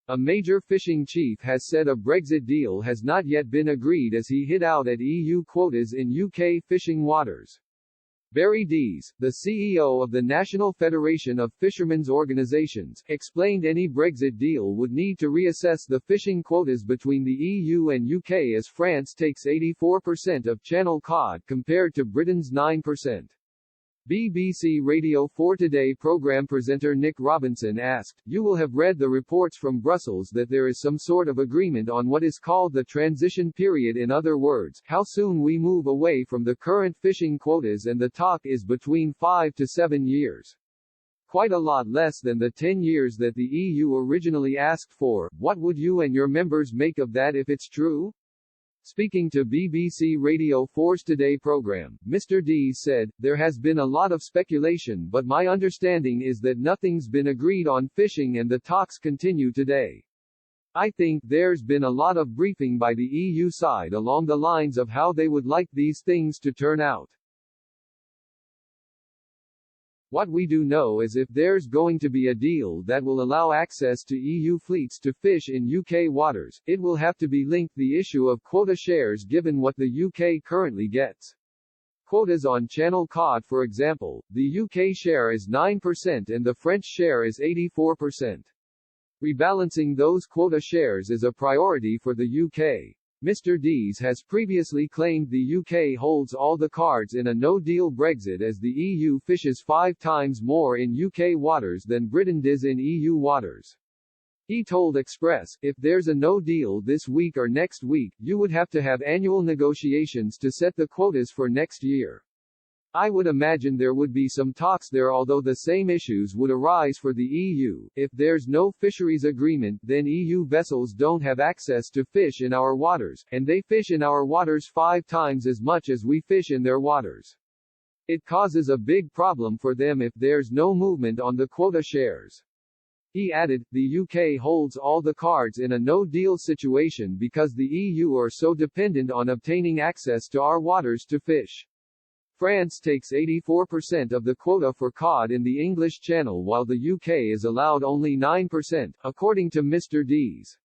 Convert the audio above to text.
A major fishing chief has said a Brexit deal has not yet been agreed as he hit out at EU quotas in UK fishing waters. Barry Dees, the CEO of the National Federation of Fishermen's Organisations, explained any Brexit deal would need to reassess the fishing quotas between the EU and UK as France takes 84% of Channel cod compared to Britain's 9%. BBC Radio 4 Today programme presenter Nick Robinson asked, "You will have read the reports from Brussels that there is some sort of agreement on what is called the transition period, in other words, how soon we move away from the current fishing quotas, and the talk is between 5 to 7 years. Quite a lot less than the 10 years that the EU originally asked for. What would you and your members make of that if it's true?" Speaking to BBC Radio 4's Today programme, Mr. Dees said, "There has been a lot of speculation, but my understanding is that nothing's been agreed on fishing and the talks continue today. I think there's been a lot of briefing by the EU side along the lines of how they would like these things to turn out. What we do know is if there's going to be a deal that will allow access to EU fleets to fish in UK waters, it will have to be linked the issue of quota shares given what the UK currently gets. Quotas on Channel cod, for example, the UK share is 9% and the French share is 84%. Rebalancing those quota shares is a priority for the UK. Mr. Dees has previously claimed the UK holds all the cards in a no-deal Brexit as the EU fishes 5 times more in UK waters than Britain does in EU waters. He told Express, "If there's a no-deal this week or next week, you would have to have annual negotiations to set the quotas for next year. I would imagine there would be some talks there, although the same issues would arise for the EU. If there's no fisheries agreement, then EU vessels don't have access to fish in our waters, and they fish in our waters 5 times as much as we fish in their waters. It causes a big problem for them if there's no movement on the quota shares." He added, "The UK holds all the cards in a no-deal situation because the EU are so dependent on obtaining access to our waters to fish. France takes 84% of the quota for cod in the English Channel while the UK is allowed only 9%, according to Mr. Dees.